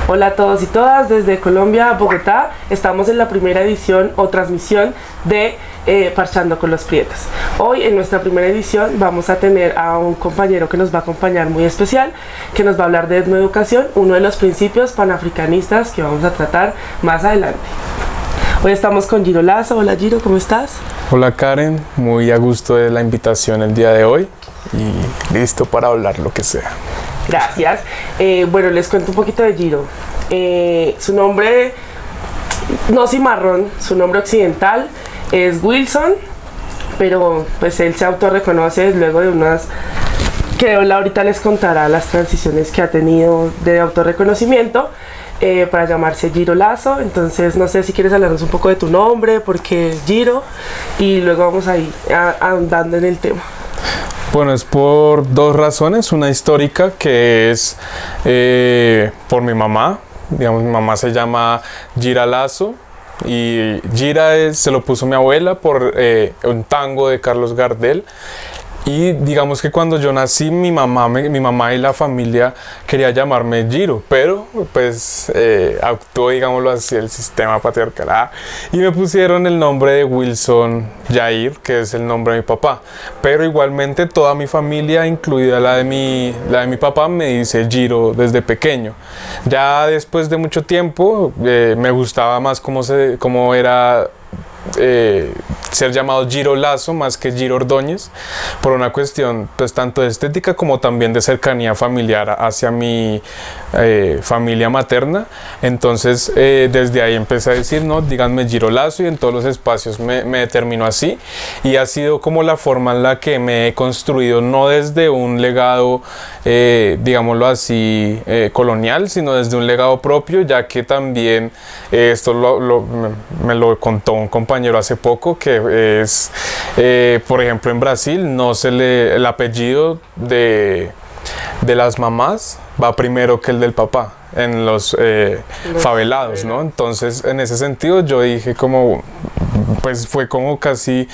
Hola a todos y todas, desde Colombia, Bogotá, estamos en la primera edición o transmisión de Parchando con los Prietos. Hoy en nuestra primera edición vamos a tener a un compañero que nos va a acompañar muy especial, que nos va a hablar de etnoeducación, uno de los principios panafricanistas que vamos a tratar más adelante. Hoy estamos con Giro Lazo. Hola Giro, ¿cómo estás? Hola Karen, muy a gusto de la invitación el día de hoy y listo para hablar lo que sea. Gracias. Bueno, les cuento un poquito de Giro. Su nombre, no cimarrón, su nombre occidental es Wilson, pero pues él se autorreconoce luego de unas, que él ahorita les contará las transiciones que ha tenido de autorreconocimiento para llamarse Giro Lazo. Entonces no sé si quieres hablarnos un poco de tu nombre, por qué Giro, y luego vamos a ir andando en el tema. Bueno, es por dos razones. Una histórica, que es por mi mamá. Digamos, mi mamá se llama Gira Lazo y Gira se lo puso mi abuela por un tango de Carlos Gardel. Y digamos que cuando yo nací, mi mamá y la familia quería llamarme Giro, pero pues actuó, digámoslo así, el sistema patriarcal, y me pusieron el nombre de Wilson Jair, que es el nombre de mi papá. Pero igualmente toda mi familia, incluida la de mi papá, me dice Giro desde pequeño. Ya después de mucho tiempo me gustaba más cómo era ser llamado Giro Lazo más que Giro Ordóñez, por una cuestión pues tanto de estética como también de cercanía familiar hacia mi familia materna. Entonces desde ahí empecé a decir, no, díganme Giro Lazo, y en todos los espacios me determino así, y ha sido como la forma en la que me he construido, no desde un legado digámoslo así colonial, sino desde un legado propio, ya que también esto me lo contó un compañero hace poco, que es por ejemplo en Brasil el apellido de las mamás va primero que el del papá en los favelados, ¿no? Entonces en ese sentido yo dije pues fue como casi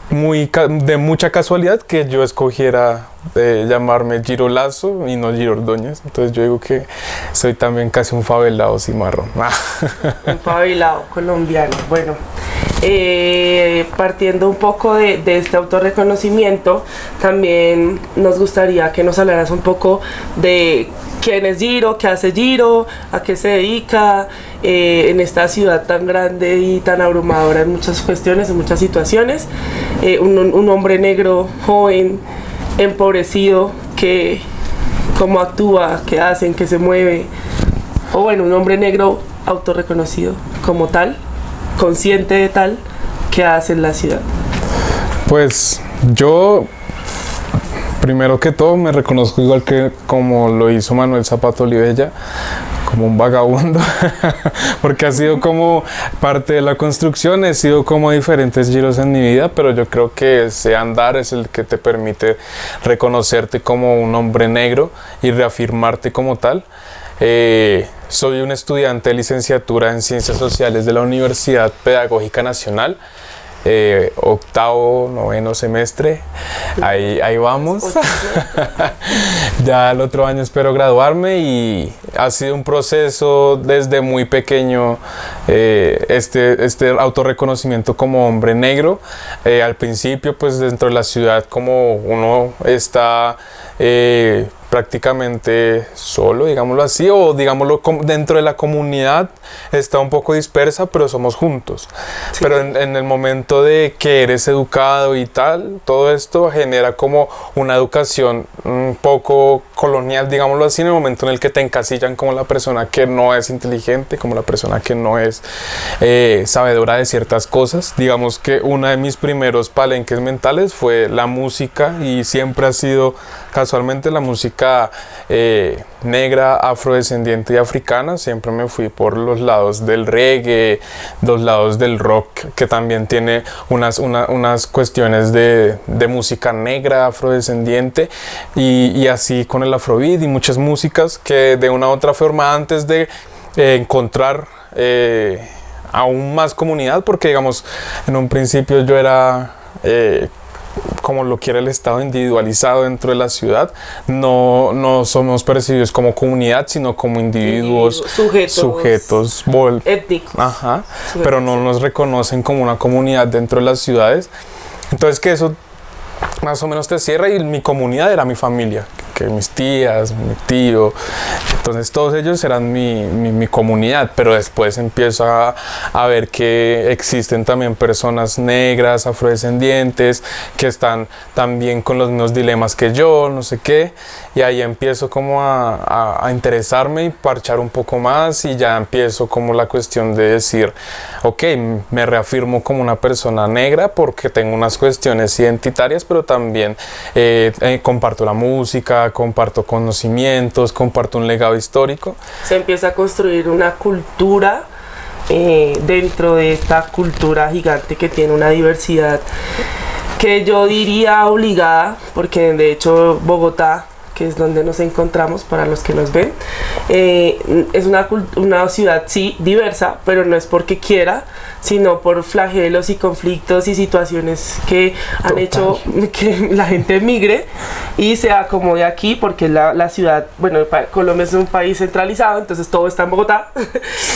de mucha casualidad que yo escogiera llamarme Giro Lazo y no Giro Ordóñez. Entonces yo digo que soy también casi un favelado cimarrón. Un favelado colombiano. Bueno, partiendo un poco de este autorreconocimiento, también nos gustaría que nos hablaras un poco de quién es Giro, qué hace Giro, a qué se dedica en esta ciudad tan grande y tan abrumadora en muchas cuestiones, en muchas situaciones. Un hombre negro, joven, empobrecido, que cómo actúa, qué hace, en qué se mueve. O bueno, un hombre negro autorreconocido como tal, consciente de tal, qué hace en la ciudad. Pues yo, primero que todo, me reconozco igual que como lo hizo Manuel Zapata Olivella, como un vagabundo, porque ha sido como parte de la construcción, he sido como diferentes giros en mi vida, pero yo creo que ese andar es el que te permite reconocerte como un hombre negro y reafirmarte como tal. Soy un estudiante de licenciatura en Ciencias Sociales de la Universidad Pedagógica Nacional. Octavo, noveno semestre, ahí vamos. Ya el otro año espero graduarme, y ha sido un proceso desde muy pequeño, este autorreconocimiento como hombre negro. Al principio pues dentro de la ciudad, como uno está prácticamente solo, digámoslo así, o digámoslo dentro de la comunidad está un poco dispersa, pero somos juntos. Sí. Pero en el momento de que eres educado y tal, todo esto genera como una educación un poco colonial, digámoslo así, en el momento en el que te encasillan como la persona que no es inteligente, como la persona que no es sabedora de ciertas cosas. Digamos que uno de mis primeros palenques mentales fue la música, y siempre ha sido casualmente la música negra, afrodescendiente y africana. Siempre me fui por los lados del reggae, los lados del rock, que también tiene unas cuestiones de música negra, afrodescendiente, y así con el afrobeat y muchas músicas que de una u otra forma, antes de encontrar aún más comunidad, porque digamos en un principio yo era como lo quiere el Estado, individualizado dentro de la ciudad. No somos percibidos como comunidad, sino como individuos, sujetos étnicos. Ajá, pero no nos reconocen como una comunidad dentro de las ciudades. Entonces que eso más o menos te cierra, y mi comunidad era mi familia, que mis tías, mi tío, entonces todos ellos eran mi comunidad, pero después empiezo a ver que existen también personas negras, afrodescendientes, que están también con los mismos dilemas que yo, no sé qué, y ahí empiezo como a interesarme y parchar un poco más, y ya empiezo como la cuestión de decir, ok, me reafirmo como una persona negra porque tengo unas cuestiones identitarias, pero también comparto la música, comparto conocimientos, comparto un legado histórico. Se empieza a construir una cultura dentro de esta cultura gigante que tiene una diversidad que yo diría obligada, porque de hecho Bogotá, que es donde nos encontramos para los que nos ven, es una ciudad sí diversa, pero no es porque quiera, sino por flagelos y conflictos y situaciones que han hecho que la gente migre y se acomode aquí, porque la ciudad, bueno, Colombia es un país centralizado, entonces todo está en Bogotá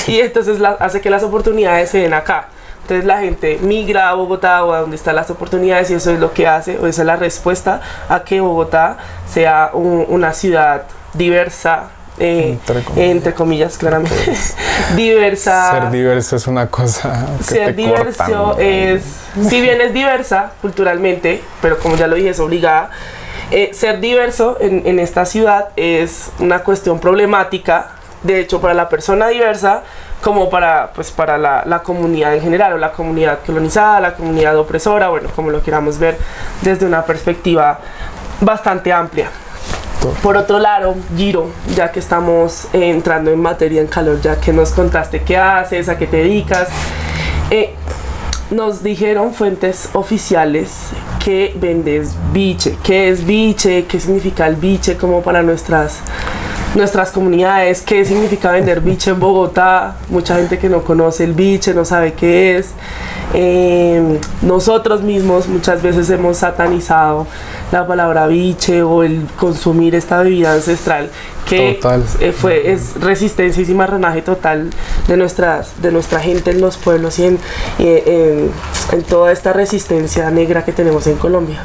y entonces hace que las oportunidades se den acá. Entonces la gente migra a Bogotá o a donde están las oportunidades, y eso es lo que hace, o esa es la respuesta a que Bogotá sea una ciudad diversa, entre comillas, claramente. Diversa. Ser diverso es una cosa que ser te diverso cortan. es, si bien es diversa culturalmente, pero como ya lo dije, es obligada. Ser diverso en esta ciudad es una cuestión problemática, de hecho, para la persona diversa, como para la comunidad en general, o la comunidad colonizada, la comunidad opresora, bueno, como lo queramos ver desde una perspectiva bastante amplia. Por otro lado, Giro, ya que estamos entrando en materia, en calor, ya que nos contaste qué haces, a qué te dedicas, nos dijeron fuentes oficiales que vendes biche. ¿Qué es biche? ¿Qué significa el biche como para nuestras comunidades? ¿Qué significa vender biche en Bogotá? Mucha gente que no conoce el biche, no sabe qué es. Nosotros mismos muchas veces hemos satanizado la palabra biche o el consumir esta bebida ancestral que es resistencia y cimarronaje total de nuestra gente en los pueblos y en toda esta resistencia negra que tenemos en Colombia.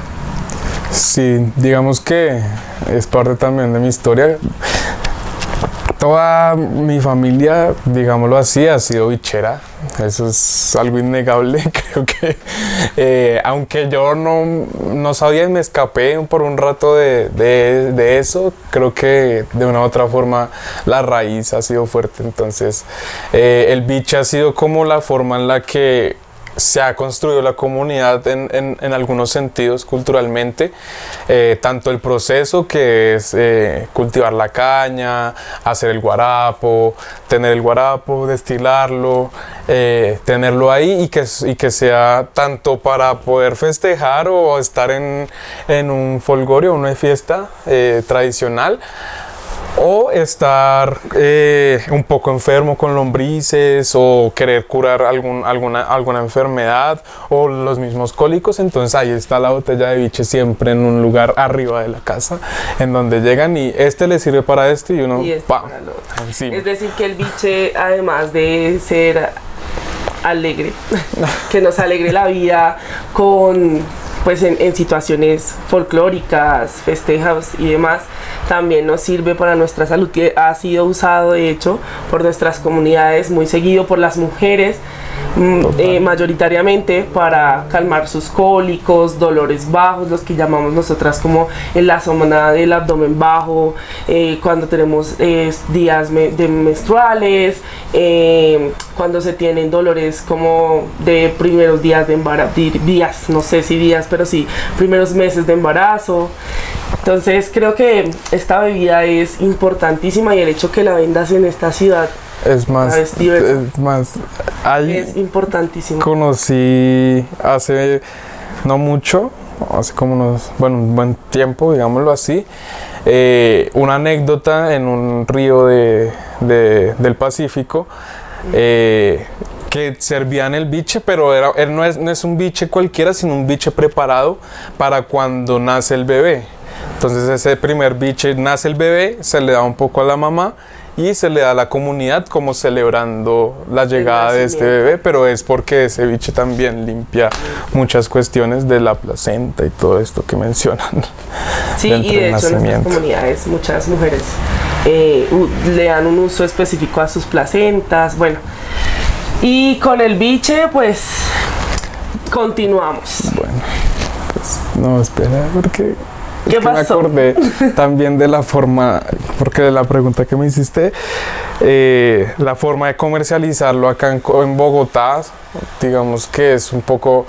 Sí, digamos que es parte también de mi historia. Toda mi familia, digámoslo así, ha sido bichera. Eso es algo innegable. Creo que aunque yo no sabía y me escapé por un rato de eso, creo que de una u otra forma la raíz ha sido fuerte. Entonces el biche ha sido como la forma en la que se ha construido la comunidad en algunos sentidos culturalmente, tanto el proceso que es cultivar la caña, hacer el guarapo, tener el guarapo, destilarlo, tenerlo ahí y que sea tanto para poder festejar o estar en un folgorio, una fiesta tradicional, o estar un poco enfermo con lombrices o querer curar alguna enfermedad o los mismos cólicos. Entonces ahí está la botella de biche siempre en un lugar arriba de la casa en donde llegan y le sirve para esto y uno para lo otro. Es decir, que el biche, además de ser alegre, que nos alegre la vida en situaciones folclóricas, festejas y demás, también nos sirve para nuestra salud. Ha sido usado, de hecho, por nuestras comunidades muy seguido, por las mujeres, mayoritariamente para calmar sus cólicos, dolores bajos, los que llamamos nosotras como en la zona del abdomen bajo, cuando tenemos días menstruales, cuando se tienen dolores como de primeros días de embarazo, no sé si días, pero sí, primeros meses de embarazo. Entonces creo que esta bebida es importantísima y el hecho que la vendas en esta ciudad es importantísimo. Conocí hace no mucho, hace como un buen tiempo, digámoslo así, una anécdota en un río del Pacífico, que que servían el biche, pero no es un biche cualquiera, sino un biche preparado para cuando nace el bebé. Entonces ese primer biche, nace el bebé, se le da un poco a la mamá y se le da a la comunidad como celebrando la llegada de este bebé, pero es porque ese biche también limpia muchas cuestiones de la placenta y todo esto que mencionan. Sí, y de hecho en nuestras comunidades muchas mujeres le dan un uso específico a sus placentas, bueno. Y con el biche, pues, continuamos. Bueno, pues, no, espera, porque... ¿Qué pasó? Me acordé también de la forma, porque de la pregunta que me hiciste, la forma de comercializarlo acá en Bogotá, digamos que es un poco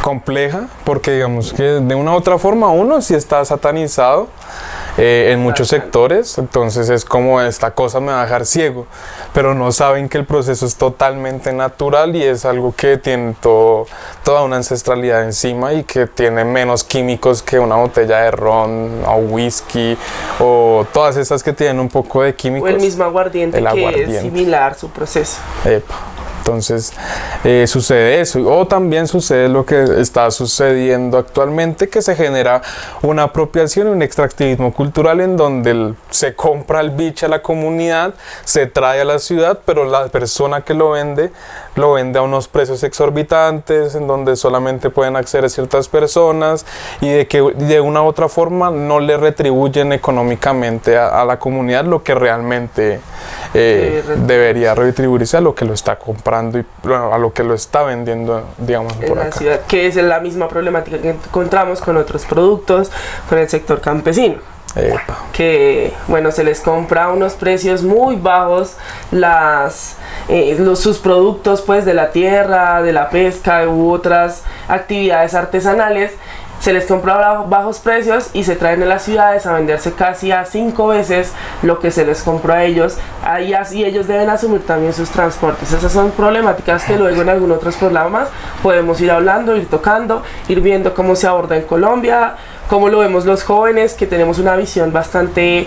compleja, porque digamos que de una u otra forma uno sí está satanizado en muchos sectores, entonces es como esta cosa me va a dejar ciego, pero no saben que el proceso es totalmente natural y es algo que tiene toda una ancestralidad encima y que tiene menos químicos que una botella de ron o whisky o todas esas que tienen un poco de químicos. O el mismo aguardiente, es similar su proceso. Epa. Entonces sucede eso, o también sucede lo que está sucediendo actualmente, que se genera una apropiación y un extractivismo cultural en donde se compra el biche a la comunidad, se trae a la ciudad, pero la persona que lo vende a unos precios exorbitantes, en donde solamente pueden acceder ciertas personas y de que de una u otra forma no le retribuyen económicamente a la comunidad lo que realmente debería retribuirse a lo que lo está comprando y a lo que lo está vendiendo, digamos, por acá. Ciudad, que es la misma problemática que encontramos con otros productos, con el sector campesino. Epa. Que bueno, se les compra a unos precios muy bajos sus productos pues de la tierra, de la pesca u otras actividades artesanales. Se les compra a bajos precios y se traen a las ciudades a venderse casi a 5 veces lo que se les compró a ellos. Ahí así ellos deben asumir también sus transportes. Esas son problemáticas que luego en algunos otros programas podemos ir hablando, ir tocando, ir viendo cómo se aborda en Colombia, cómo lo vemos los jóvenes, que tenemos una visión bastante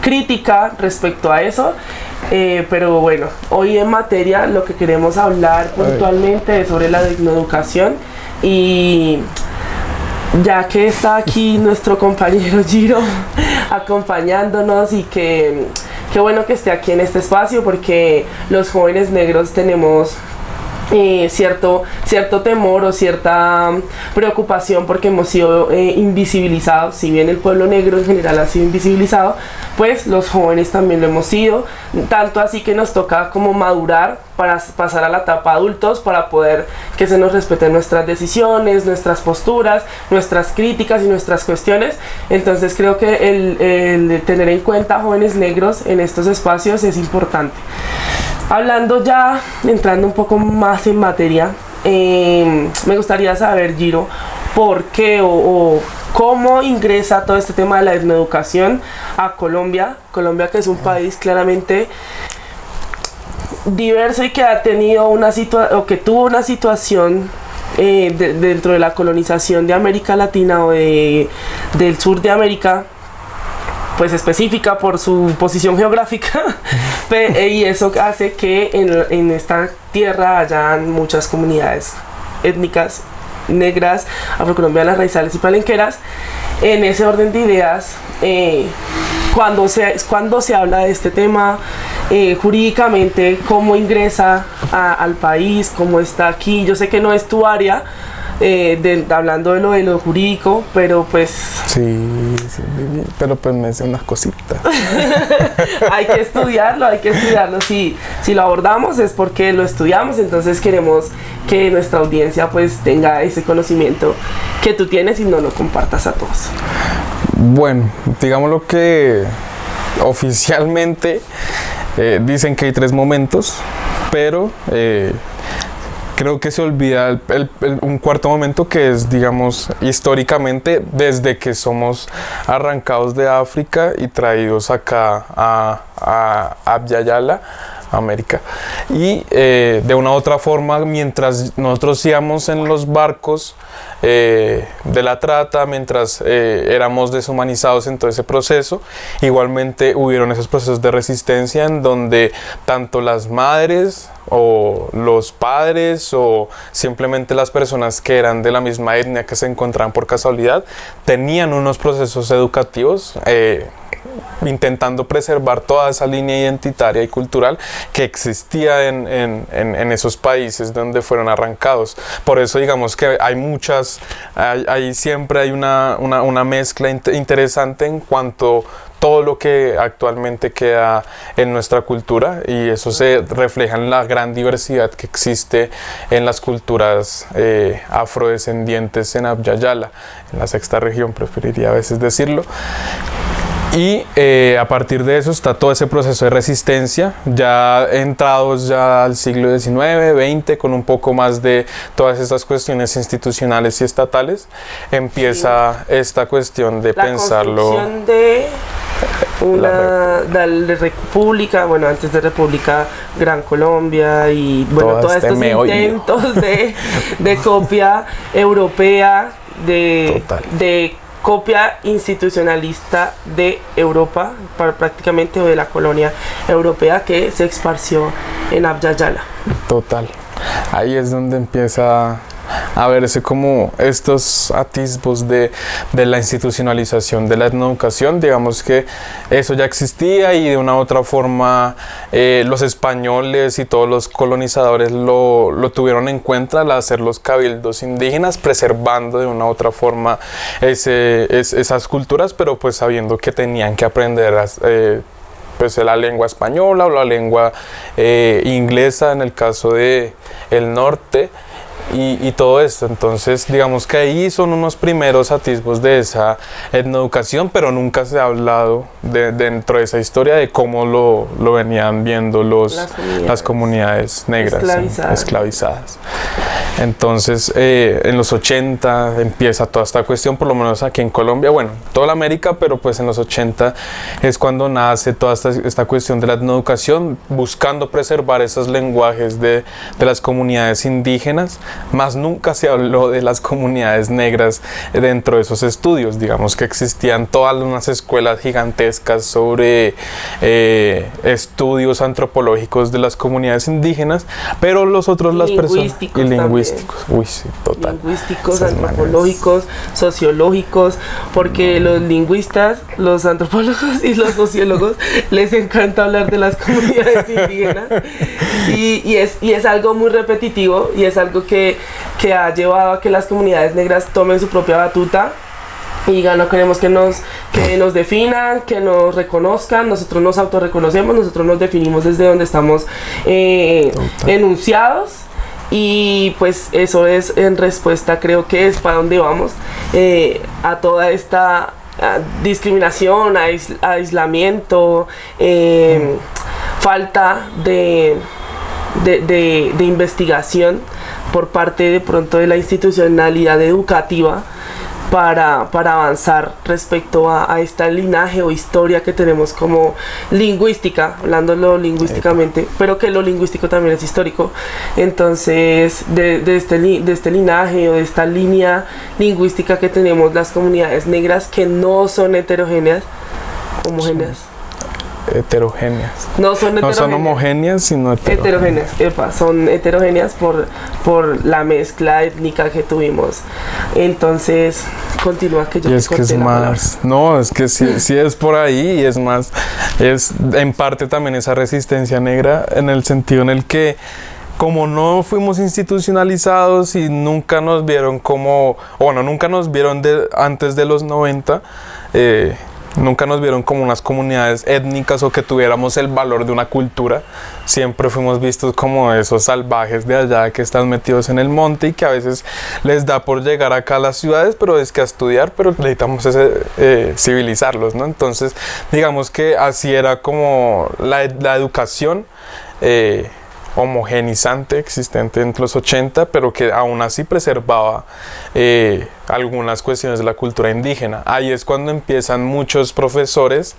crítica respecto a eso. Pero bueno, hoy en materia lo que queremos hablar puntualmente es sobre la etnoeducación. Y ya que está aquí nuestro compañero Giro acompañándonos, y qué bueno que esté aquí en este espacio, porque los jóvenes negros tenemos cierto temor o cierta preocupación porque hemos sido invisibilizados. Si bien el pueblo negro en general ha sido invisibilizado, pues los jóvenes también lo hemos sido, tanto así que nos toca como madurar para pasar a la etapa adultos, para poder que se nos respeten nuestras decisiones, nuestras posturas, nuestras críticas y nuestras cuestiones. Entonces creo que el tener en cuenta jóvenes negros en estos espacios es importante. Hablando ya, entrando un poco más en materia, me gustaría saber, Giro, por qué o cómo ingresa todo este tema de la etnoeducación a Colombia. Colombia, que es un país claramente diverso y que ha tenido que tuvo una situación dentro de la colonización de América Latina o del sur de América, pues específica por su posición geográfica, y eso hace que en esta tierra hayan muchas comunidades étnicas negras, afrocolombianas, raizales y palenqueras. En ese orden de ideas, cuando se habla de este tema jurídicamente, cómo ingresa al país, cómo está aquí. Yo sé que no es tu área, hablando de lo jurídico, pero pues sí, pero pues me sé unas cositas. hay que estudiarlo. Si lo abordamos es porque lo estudiamos, entonces queremos que nuestra audiencia pues tenga ese conocimiento que tú tienes y no lo compartas a todos. Bueno, digamos lo que oficialmente dicen que hay 3 momentos, pero creo que se olvida un cuarto momento, que es, digamos, históricamente, desde que somos arrancados de África y traídos acá a Abya Yala, América. Y de una u otra forma, mientras nosotros íbamos en los barcos de la trata, mientras éramos deshumanizados en todo ese proceso, igualmente hubieron esos procesos de resistencia en donde tanto las madres o los padres o simplemente las personas que eran de la misma etnia que se encontraban por casualidad tenían unos procesos educativos intentando preservar toda esa línea identitaria y cultural que existía en esos países donde fueron arrancados. Por eso digamos que siempre hay una mezcla interesante en cuanto todo lo que actualmente queda en nuestra cultura, y eso se refleja en la gran diversidad que existe en las culturas afrodescendientes en Abya Yala, en la sexta región, preferiría a veces decirlo. Y a partir de eso está todo ese proceso de resistencia, ya entrados ya al siglo XIX, XX, con un poco más de todas estas cuestiones institucionales y estatales, empieza esta cuestión de pensarlo. La construcción de una república, bueno, antes de República, Gran Colombia, y bueno, todos estos intentos de copia europea, de copia institucionalista de Europa, prácticamente, o de la colonia europea que se esparció en Abya Yala. Total. Ahí es donde empieza a verse como estos atisbos de la institucionalización de la etnoeducación. Digamos que eso ya existía y de una u otra forma los españoles y todos los colonizadores lo tuvieron en cuenta al hacer los cabildos indígenas, preservando de una u otra forma esas culturas, pero pues sabiendo que tenían que aprender pues la lengua española o la lengua inglesa en el caso de el norte. Y todo esto, entonces digamos que ahí son unos primeros atisbos de esa etnoeducación, pero nunca se ha hablado dentro de esa historia de cómo lo venían viendo las comunidades negras esclavizadas. Entonces en los 80 empieza toda esta cuestión, por lo menos aquí en Colombia, bueno, toda la América, pero pues en los 80 es cuando nace toda esta cuestión de la etnoeducación, buscando preservar esos lenguajes de las comunidades indígenas, más nunca se habló de las comunidades negras dentro de esos estudios. Digamos que existían todas unas escuelas gigantescas sobre estudios antropológicos de las comunidades indígenas, pero las personas y lingüísticos, uy, sí, total. Lingüísticos, antropológicos, sociológicos, porque los lingüistas, los antropólogos y los sociólogos les encanta hablar de las comunidades indígenas, y es algo muy repetitivo, y es algo que ha llevado a que las comunidades negras tomen su propia batuta y digan: no queremos que nos definan, que nos reconozcan, nosotros nos autorreconocemos, nosotros nos definimos desde donde estamos enunciados. Y pues eso es en respuesta, creo que es para donde vamos, a toda esta discriminación, aislamiento, falta de investigación por parte de pronto de la institucionalidad educativa para avanzar respecto a este linaje o historia que tenemos como lingüística, hablándolo lingüísticamente, pero que lo lingüístico también es histórico. Entonces de este linaje o de esta línea lingüística que tenemos las comunidades negras, que no son heterogéneas, homogéneas. Heterogéneas. No son homogéneas, sino heterogéneas. Son heterogéneas por la mezcla étnica que tuvimos. Entonces, continúa, que yo te corté la palabra. No, es que sí es por ahí, y es más, es en parte también esa resistencia negra, en el sentido en el que, como no fuimos institucionalizados y nunca nos vieron antes de los 90, nunca nos vieron como unas comunidades étnicas o que tuviéramos el valor de una cultura. Siempre fuimos vistos como esos salvajes de allá que están metidos en el monte y que a veces les da por llegar acá a las ciudades, pero es que a estudiar, pero necesitamos civilizarlos, ¿no? Entonces, digamos que así era como la educación homogenizante existente entre los 80, pero que aún así preservaba algunas cuestiones de la cultura indígena. Ahí es cuando empiezan muchos profesores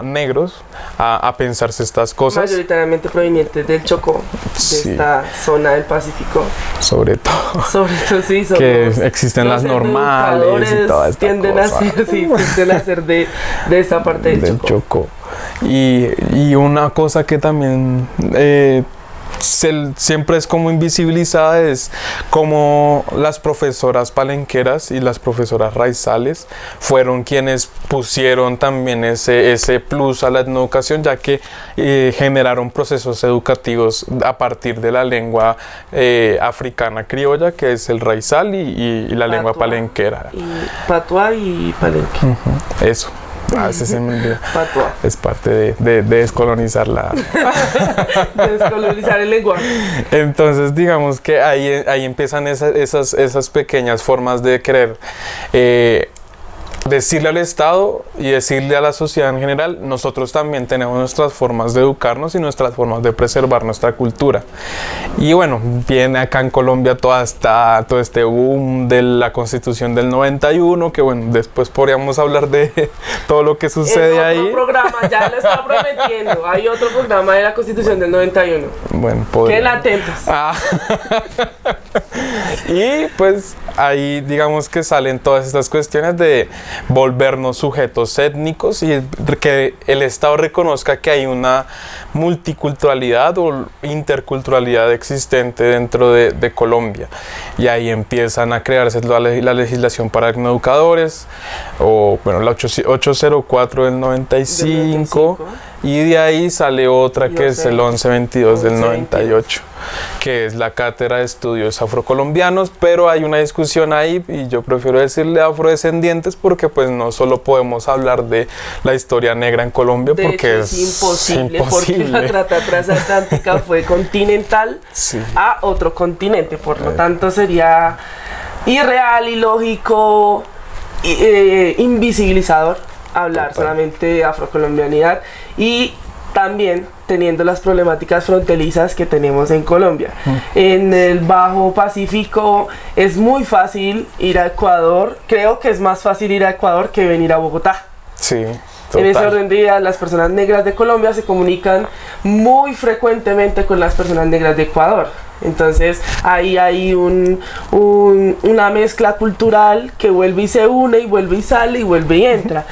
negros a pensarse estas cosas. Mayoritariamente provenientes del Chocó, de esta zona del Pacífico. Sobre todo. Sobre todo, sí. Que existen las normales y toda esta tienden cosa. Tienden a ser de esta parte del Chocó. Y una cosa que también siempre es como invisibilizada es como las profesoras palenqueras y las profesoras raizales fueron quienes pusieron también ese plus a la etnoeducación, ya que generaron procesos educativos a partir de la lengua africana criolla, que es el raizal, y la lengua palenquera. Y patuá y palenque. Eso. Ese se me olvidó. Patuá. Es parte de descolonizar descolonizar el lenguaje. Entonces, digamos que ahí empiezan esas pequeñas formas de querer decirle al Estado y decirle a la sociedad en general: nosotros también tenemos nuestras formas de educarnos y nuestras formas de preservar nuestra cultura. Y bueno, viene acá en Colombia todo este boom de la Constitución del 91, que bueno, después podríamos hablar de todo lo que sucede ahí. Otro programa, ya le está prometiendo, hay otro programa de la Constitución del 91. Bueno, queden atentos. Y pues ahí digamos que salen todas estas cuestiones de volvernos sujetos étnicos y que el Estado reconozca que hay una multiculturalidad o interculturalidad existente dentro de Colombia. Y ahí empiezan a crearse la legislación para etnoeducadores, o bueno, la 804 del 95, y de ahí sale otra que es el 1122 del 98, que es la Cátedra de Estudios Afrocolombianos, pero hay una discusión ahí y yo prefiero decirle afrodescendientes porque pues no solo podemos hablar de la historia negra en Colombia, de porque hecho, es imposible, porque la trata transatlántica fue continental a otro continente, por lo tanto sería irreal, ilógico, invisibilizador hablar solamente de afrocolombianidad, y también teniendo las problemáticas fronterizas que tenemos en Colombia. En el Bajo Pacífico es muy fácil ir a Ecuador, creo que es más fácil ir a Ecuador que venir a Bogotá. Sí. En ese orden de ideas, las personas negras de Colombia se comunican muy frecuentemente con las personas negras de Ecuador. Entonces ahí hay una mezcla cultural que vuelve y se une y vuelve y sale y vuelve y entra.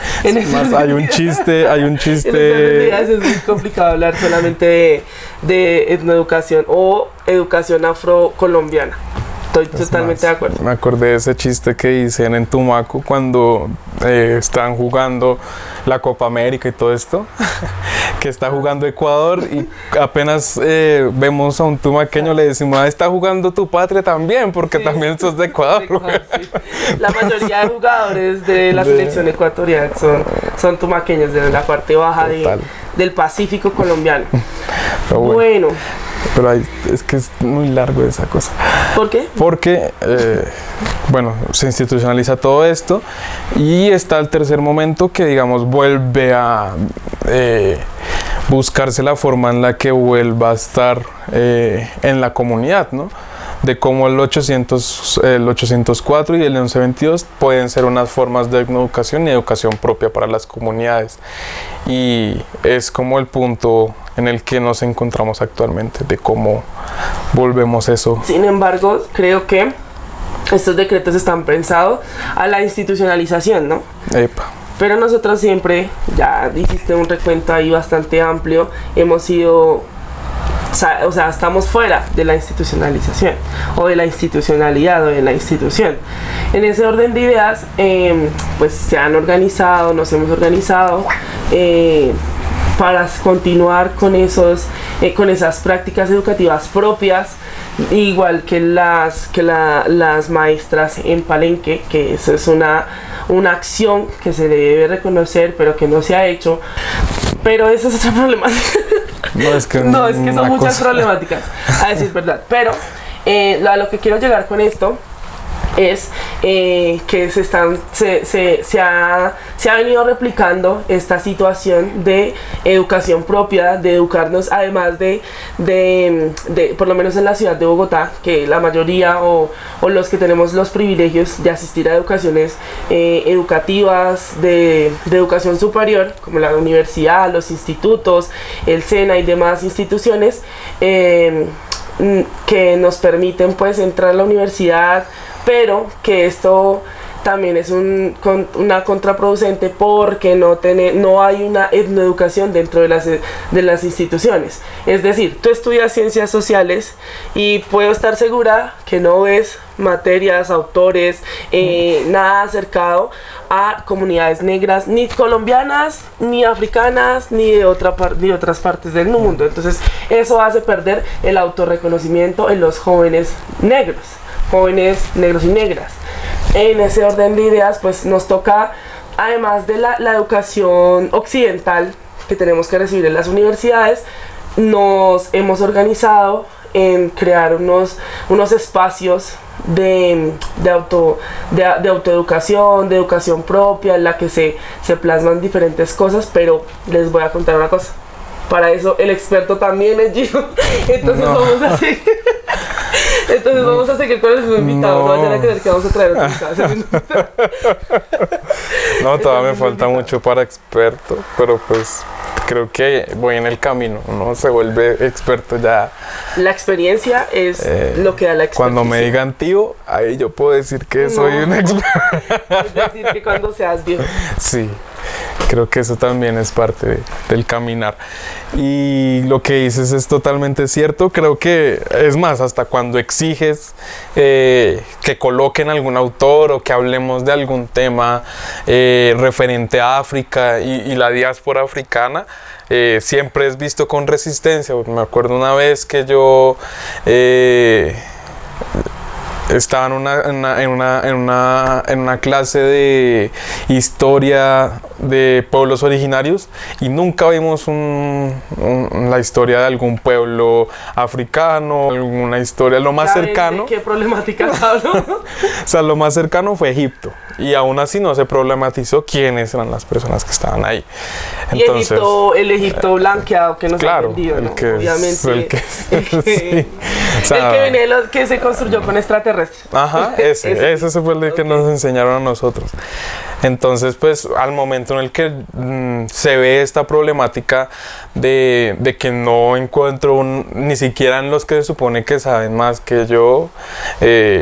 Hay un chiste. En ese orden de ideas es muy complicado hablar solamente de etnoeducación o educación afrocolombiana. Estoy totalmente de acuerdo. Me acordé de ese chiste que dicen en Tumaco cuando están jugando la Copa América y todo esto, que está jugando Ecuador y apenas vemos a un tumaqueño, le decimos: está jugando tu patria también, porque también sos de Ecuador. Sí. La mayoría de jugadores de la selección ecuatoriana son tumaqueños, de la parte baja del Pacífico colombiano. Bueno. Pero es que es muy largo esa cosa. ¿Por qué? Porque, bueno, se institucionaliza todo esto y está el tercer momento que, digamos, vuelve a buscarse la forma en la que vuelva a estar en la comunidad, ¿no? De cómo el 804 y el 1122 pueden ser unas formas de etnoeducación y educación propia para las comunidades. Y es como el punto en el que nos encontramos actualmente, de cómo volvemos eso. Sin embargo, creo que estos decretos están pensados a la institucionalización, ¿no? Epa. Pero nosotros siempre, ya dijiste un recuento ahí bastante amplio, hemos sido... O sea, estamos fuera de la institucionalización o de la institucionalidad o de la institución. En ese orden de ideas, pues se han organizado, nos hemos organizado para continuar con esas prácticas educativas propias, igual que las maestras en Palenque, que eso es una acción que se debe reconocer, pero que no se ha hecho. Pero eso es otro problema. No, es que son muchas problemáticas, a decir verdad. Pero a lo que quiero llegar con esto es que se ha venido replicando esta situación de educación propia, de educarnos, además de por lo menos en la ciudad de Bogotá, que la mayoría o los que tenemos los privilegios de asistir a educaciones educativas de educación superior, como la universidad, los institutos, el SENA y demás instituciones, que nos permiten pues entrar a la universidad, pero que esto también es una contraproducente porque no hay una etnoeducación dentro de las instituciones. Es decir, tú estudias ciencias sociales y puedo estar segura que no ves materias, autores, nada acercado a comunidades negras, ni colombianas, ni africanas, ni de otras partes del mundo. Entonces eso hace perder el autorreconocimiento en los jóvenes negros y negras. En ese orden de ideas, pues nos toca, además de la educación occidental que tenemos que recibir en las universidades, nos hemos organizado en crear unos espacios de autoeducación, de educación propia, en la que se plasman diferentes cosas, pero les voy a contar una cosa. Para eso el experto también es Giro. Entonces vamos a seguir con el mismo invitado. No vayan a creer que vamos a traer otro invitado. No, todavía me falta mucho para experto, pero pues creo que voy en el camino. Uno se vuelve experto ya. La experiencia es lo que da la experiencia. Cuando me digan tío, ahí yo puedo decir que soy un experto. Es decir, que cuando seas viejo. Sí. Creo que eso también es parte del caminar. Y lo que dices es totalmente cierto. Creo que, es más, hasta cuando exiges que coloquen algún autor o que hablemos de algún tema referente a África y la diáspora africana, siempre es visto con resistencia. Me acuerdo una vez que yo estaba en una clase de historia de pueblos originarios y nunca vimos la historia de algún pueblo africano, alguna historia, lo más cercano. ¿De qué problemáticas hablo? O sea, lo más cercano fue Egipto y aún así no se problematizó quiénes eran las personas que estaban ahí. Entonces, y el Egipto blanqueado que nos ha vendido, ¿no? Obviamente que se construyó con extraterrestres. Ajá, ese fue el que nos enseñaron a nosotros. Entonces, pues, al momento en el que se ve esta problemática de que no encuentro ni siquiera en los que se supone que saben más que yo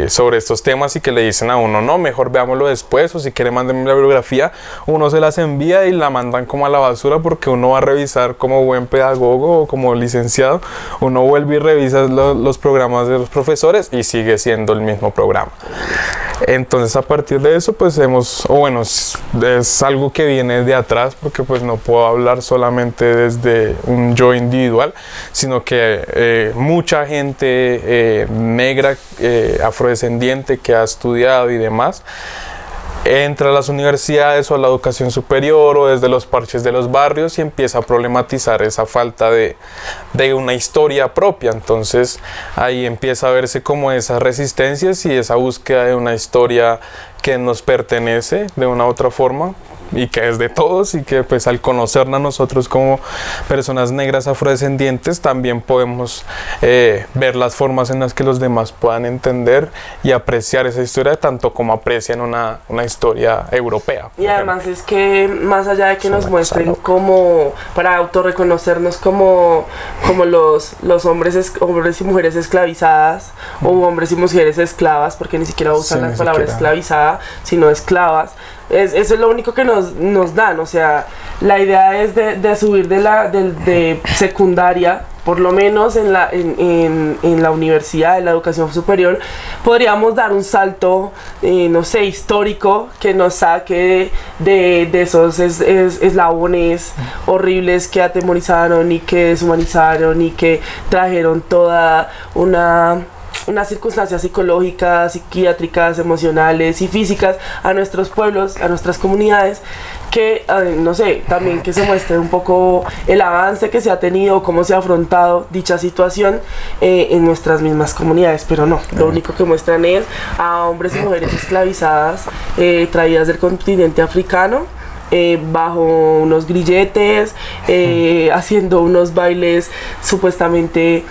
sobre estos temas y que le dicen a uno, no, mejor veámoslo después, o si quiere mándenme la bibliografía, uno se las envía y la mandan como a la basura porque uno va a revisar como buen pedagogo o como licenciado, uno vuelve y revisa los programas de los profesores y sigue siendo el mismo programa. Entonces, a partir de eso, pues es algo que viene de atrás, porque pues no puedo hablar solamente desde un yo individual, sino que mucha gente negra, afrodescendiente que ha estudiado y demás, entra a las universidades o a la educación superior o desde los parches de los barrios y empieza a problematizar esa falta de una historia propia. Entonces ahí empieza a verse como esas resistencias y esa búsqueda de una historia que nos pertenece de una u otra forma y que es de todos, y que pues al conocernos nosotros como personas negras afrodescendientes también podemos ver las formas en las que los demás puedan entender y apreciar esa historia tanto como aprecian una historia europea. Y además es que más allá de que nos muestren como para autorreconocernos como los hombres y mujeres esclavizadas o hombres y mujeres esclavas, porque ni siquiera usan la palabra esclavizada, sino esclavas. Eso es lo único que nos dan. O sea, la idea es de subir de secundaria, por lo menos en la universidad, en la educación superior, podríamos dar un salto, no sé, histórico, que nos saque de esos eslabones horribles que atemorizaron y que deshumanizaron y que trajeron toda una unas circunstancias psicológicas, psiquiátricas, emocionales y físicas a nuestros pueblos, a nuestras comunidades, que, no sé, también que se muestre un poco el avance que se ha tenido, cómo se ha afrontado dicha situación en nuestras mismas comunidades, pero no, lo único que muestran es a hombres y mujeres esclavizadas, traídas del continente africano, bajo unos grilletes, haciendo unos bailes supuestamente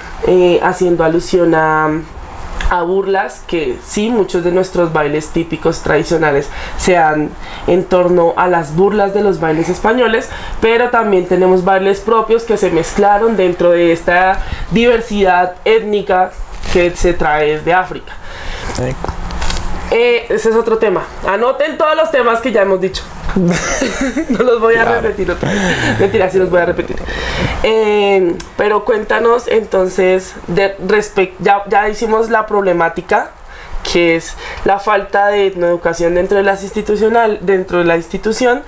haciendo alusión a burlas, que sí, muchos de nuestros bailes típicos tradicionales se dan en torno a las burlas de los bailes españoles, pero también tenemos bailes propios que se mezclaron dentro de esta diversidad étnica que se trae desde África. Ese es otro tema. Anoten todos los temas que ya hemos dicho. No los voy a repetir otra vez. Mentira, sí los voy a repetir. Pero cuéntanos entonces, ya hicimos la problemática, que es la falta de educación dentro de la institución.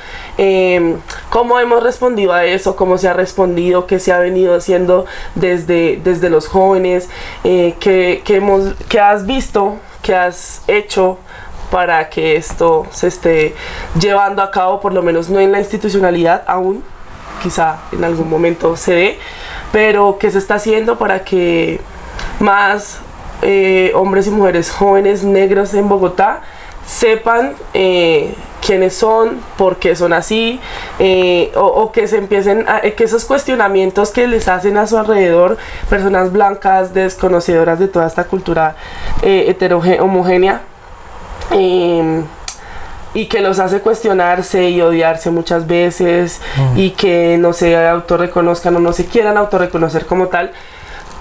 ¿Cómo hemos respondido a eso? ¿Cómo se ha respondido? ¿Qué se ha venido haciendo desde los jóvenes? ¿Qué has visto? ¿Qué has hecho para que esto se esté llevando a cabo, por lo menos no en la institucionalidad aún, quizá en algún momento se dé, pero qué se está haciendo para que más hombres y mujeres jóvenes negros en Bogotá sepan quiénes son, por qué son así, o que se empiecen que esos cuestionamientos que les hacen a su alrededor personas blancas desconocedoras de toda esta cultura homogénea, y que los hace cuestionarse y odiarse muchas veces, y que no se autorreconozcan o no se quieran autorreconocer como tal.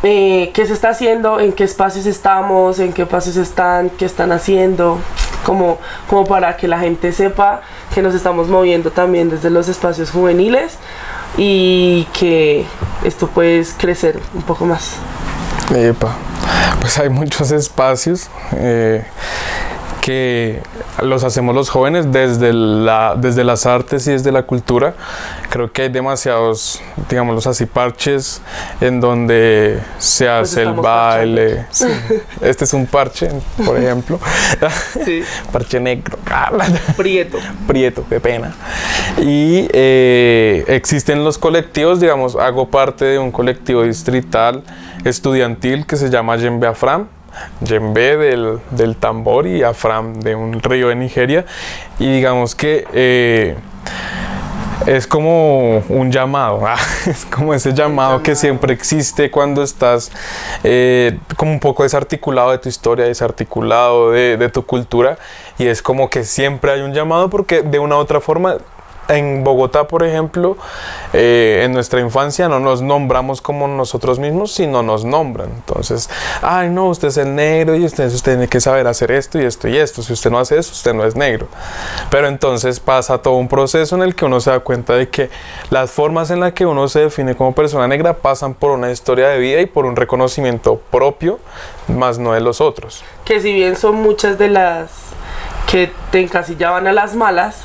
¿Qué se está haciendo? ¿En qué espacios estamos? ¿En qué espacios están? ¿Qué están haciendo? Como para que la gente sepa que nos estamos moviendo también desde los espacios juveniles y que esto puede crecer un poco más. Pues hay muchos espacios que los hacemos los jóvenes desde las artes y desde la cultura. Creo que hay demasiados, digámoslos así, parches en donde se hace el baile. Sí. Este es un parche, por ejemplo. Sí. Parche negro. Prieto, qué pena. Y existen los colectivos, digamos, hago parte de un colectivo distrital estudiantil que se llama Yembe Afram. Yembe del tambor y Afram de un río de Nigeria, y digamos que es como un llamado, es como ese llamado que siempre existe cuando estás como un poco desarticulado de tu historia, desarticulado de tu cultura, y es como que siempre hay un llamado porque de una u otra forma. En Bogotá, por ejemplo, en nuestra infancia no nos nombramos como nosotros mismos, sino nos nombran. Entonces, ay no, usted es el negro y usted tiene que saber hacer esto y esto y esto. Si usted no hace eso, usted no es negro. Pero entonces pasa todo un proceso en el que uno se da cuenta de que las formas en las que uno se define como persona negra pasan por una historia de vida y por un reconocimiento propio, más no de los otros. Que si bien son muchas de las que te encasillaban a las malas,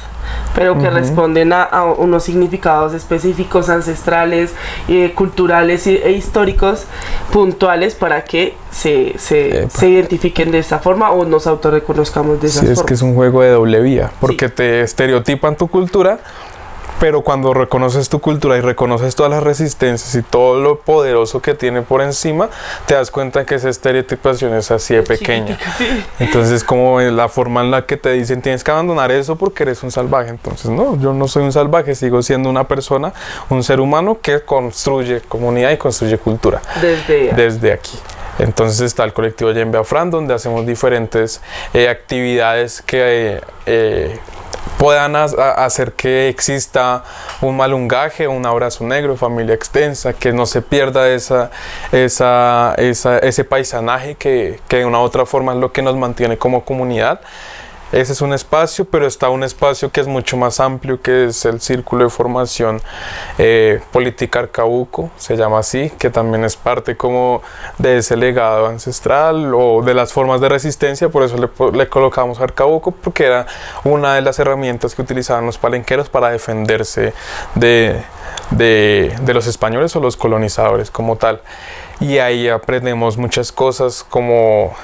pero que responden a unos significados específicos, ancestrales, culturales e históricos puntuales para que se identifiquen de esa forma o nos autorreconozcamos de esa forma. Sí, es que es un juego de doble vía, porque te estereotipan tu cultura, pero cuando reconoces tu cultura y reconoces todas las resistencias y todo lo poderoso que tiene por encima, te das cuenta que esa estereotipación es así de pequeña. Sí. Entonces, como la forma en la que te dicen tienes que abandonar eso porque eres un salvaje. Entonces, no, yo no soy un salvaje, sigo siendo una persona, un ser humano que construye comunidad y construye cultura. Desde aquí. Entonces está el colectivo Yembe Afram, donde hacemos diferentes actividades que puedan hacer que exista un malungaje, un abrazo negro, familia extensa, que no se pierda ese paisanaje que de una u otra forma es lo que nos mantiene como comunidad. Ese es un espacio, pero está un espacio que es mucho más amplio, que es el Círculo de Formación Política Arcabuco, se llama así, que también es parte como de ese legado ancestral o de las formas de resistencia. Por eso le colocamos Arcabuco, porque era una de las herramientas que utilizaban los palenqueros para defenderse de de los españoles o los colonizadores como tal. Y ahí aprendemos muchas cosas como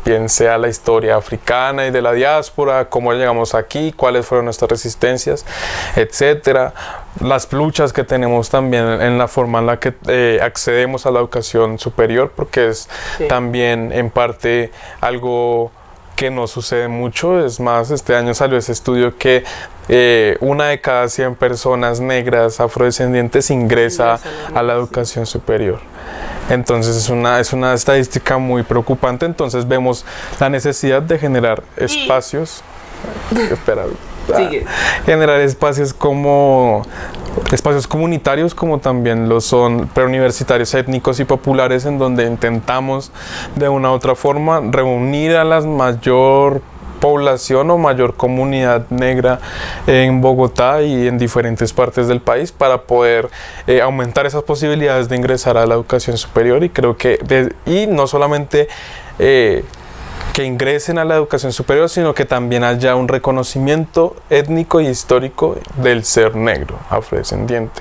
bien sea la historia africana y de la diáspora, cómo llegamos aquí, cuáles fueron nuestras resistencias, etcétera. Las luchas que tenemos también en la forma en la que accedemos a la educación superior, porque es también en parte algo que no sucede mucho. Es más, este año salió ese estudio que 1 de cada 100 personas negras afrodescendientes ingresa a la educación superior. Entonces es una estadística muy preocupante. Entonces vemos la necesidad de generar espacios generar espacios como espacios comunitarios, como también lo son preuniversitarios étnicos y populares, en donde intentamos de una u otra forma reunir a la mayor población o mayor comunidad negra en Bogotá y en diferentes partes del país para poder aumentar esas posibilidades de ingresar a la educación superior. Y creo que y no solamente que ingresen a la educación superior, sino que también haya un reconocimiento étnico y histórico del ser negro, afrodescendiente.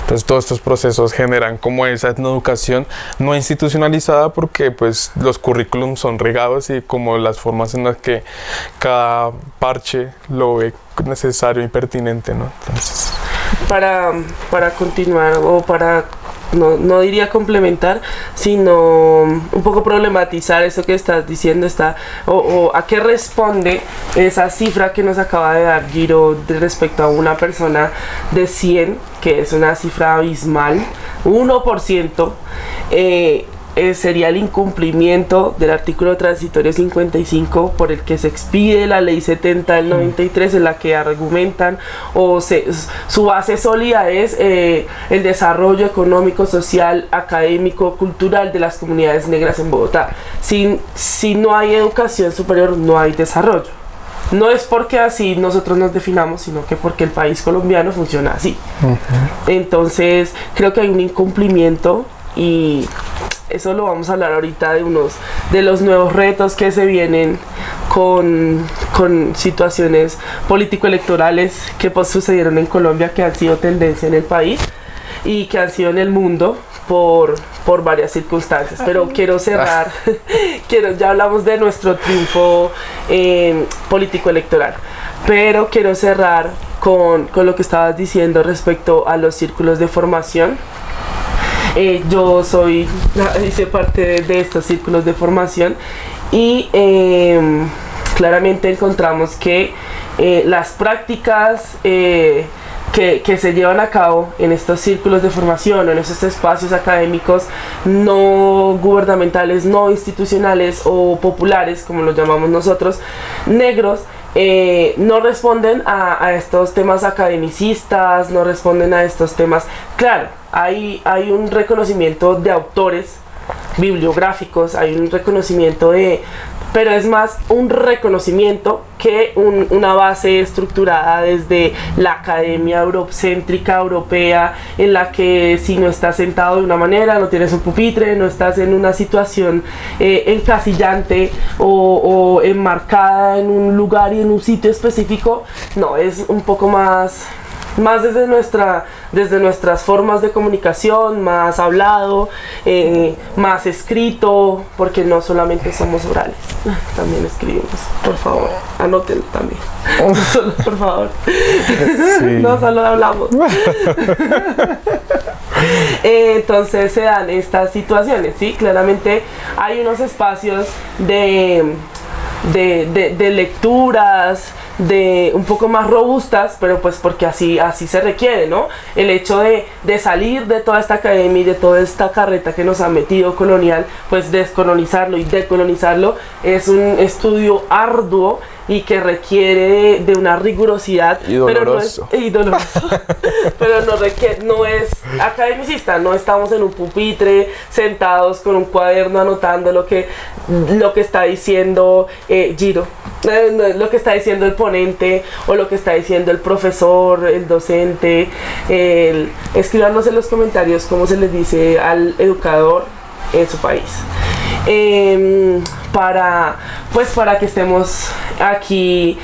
Entonces todos estos procesos generan como esa etnoeducación no institucionalizada, porque pues los currículums son regados y como las formas en las que cada parche lo ve necesario y pertinente, ¿no? Entonces, para continuar, o para no diría complementar, sino un poco problematizar eso que estás diciendo, o a qué responde esa cifra que nos acaba de dar Giro respecto a una persona de 100, que es una cifra abismal. 1% sería el incumplimiento del artículo transitorio 55, por el que se expide la ley 70 del 93, en la que argumentan su base sólida es el desarrollo económico, social, académico, cultural de las comunidades negras en Bogotá. Si no hay educación superior, no hay desarrollo. No es porque así nosotros nos definamos, sino que porque el país colombiano funciona así. Entonces creo que hay un incumplimiento, y eso lo vamos a hablar ahorita de los nuevos retos que se vienen con situaciones político-electorales que sucedieron en Colombia, que han sido tendencia en el país y que han sido en el mundo por varias circunstancias. Pero quiero cerrar, ya hablamos de nuestro triunfo político-electoral, pero quiero cerrar con lo que estabas diciendo respecto a los círculos de formación. Yo hice parte de estos círculos de formación, y claramente encontramos que las prácticas que se llevan a cabo en estos círculos de formación, en esos espacios académicos no gubernamentales, no institucionales o populares, como los llamamos nosotros, negros, no responden a estos temas academicistas, no responden a estos temas. Claro, hay un reconocimiento de autores bibliográficos, hay un reconocimiento pero es más un reconocimiento que una base estructurada desde la academia eurocéntrica europea, en la que si no estás sentado de una manera, no tienes un pupitre, no estás en una situación encasillante o enmarcada en un lugar y en un sitio específico. No, es un poco más desde nuestras formas de comunicación, más hablado, más escrito, porque no solamente somos orales, también escribimos. Por favor, anótenlo también. No solo, por favor. Sí. No solo hablamos. Entonces se dan estas situaciones, ¿sí? Claramente hay unos espacios de lecturas, de un poco más robustas, pero pues porque así se requiere, ¿no? El hecho de salir de toda esta academia y de toda esta carreta que nos ha metido colonial, pues descolonizarlo y decolonizarlo es un estudio arduo y que requiere de una rigurosidad y doloroso, pero no es academicista. No estamos en un pupitre sentados con un cuaderno anotando lo que está diciendo Giro, lo que está diciendo el ponente o lo que está diciendo el profesor, el docente. Escríbanos en los comentarios cómo se les dice al educador en su país, para que estemos aquí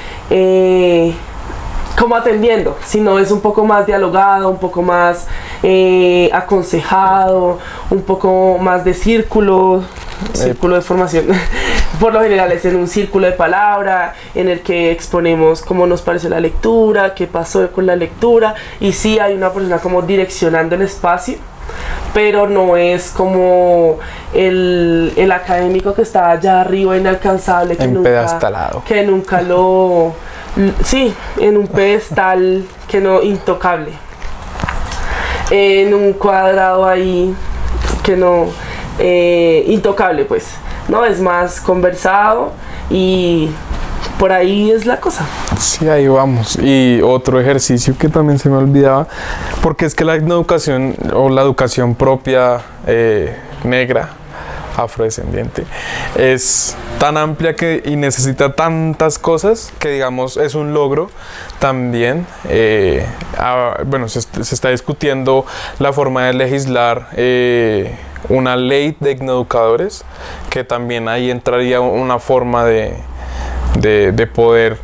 como atendiendo, sino es un poco más dialogado, un poco más aconsejado, un poco más de círculo de formación. Por lo general es en un círculo de palabra en el que exponemos cómo nos pareció la lectura, qué pasó con la lectura, y sí hay una persona como direccionando el espacio, pero no es como el académico que está allá arriba inalcanzable, que nunca lo... Sí, en un pedestal que no, intocable, en un cuadrado ahí que no, intocable pues, no, es más conversado y por ahí es la cosa. Sí, ahí vamos. Y otro ejercicio que también se me olvidaba, porque es que la educación o la educación propia negra, afrodescendiente, es tan amplia y necesita tantas cosas que, digamos, es un logro también. Bueno, se está discutiendo la forma de legislar una ley de etnoeducadores, que también ahí entraría una forma de poder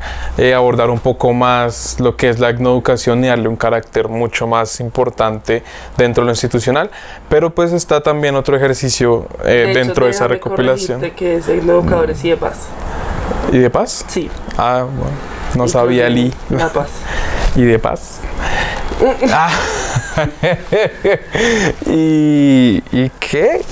abordar un poco más lo que es la etnoeducación y darle un carácter mucho más importante dentro de lo institucional, pero pues está también otro ejercicio dentro de esa recopilación. ¿De qué es etnoeducadores y de paz? ¿Y de paz? Sí. Ah, bueno, no sabía el I. La paz. ¿Y de paz? Ah. ¿Y qué?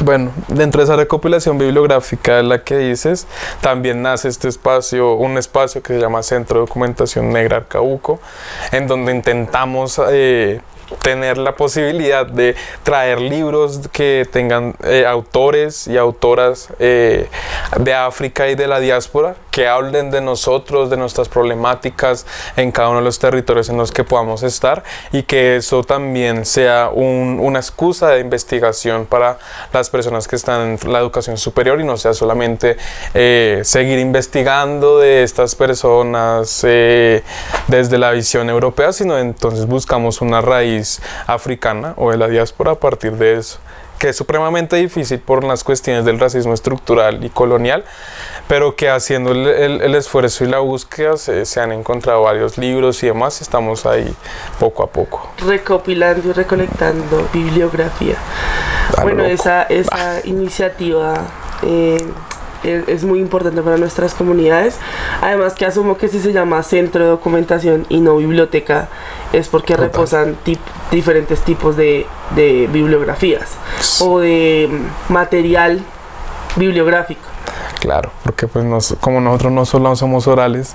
Bueno, dentro de esa recopilación bibliográfica de la que dices, también nace este espacio, un espacio que se llama Centro de Documentación Negra Arcabuco, en donde intentamos tener la posibilidad de traer libros que tengan autores y autoras de África y de la diáspora, que hablen de nosotros, de nuestras problemáticas en cada uno de los territorios en los que podamos estar, y que eso también sea una excusa de investigación para las personas que están en la educación superior, y no sea solamente seguir investigando de estas personas desde la visión europea, sino entonces buscamos una raíz africana o de la diáspora a partir de eso, que es supremamente difícil por las cuestiones del racismo estructural y colonial, pero que haciendo el esfuerzo y la búsqueda se han encontrado varios libros y demás. Estamos ahí poco a poco recopilando y recolectando bibliografía. Bueno, esa iniciativa es muy importante para nuestras comunidades. Además, que asumo que si se llama Centro de Documentación y no biblioteca, es porque reposan diferentes tipos de bibliografías o de material bibliográfico. Claro, porque pues como nosotros no solo somos orales,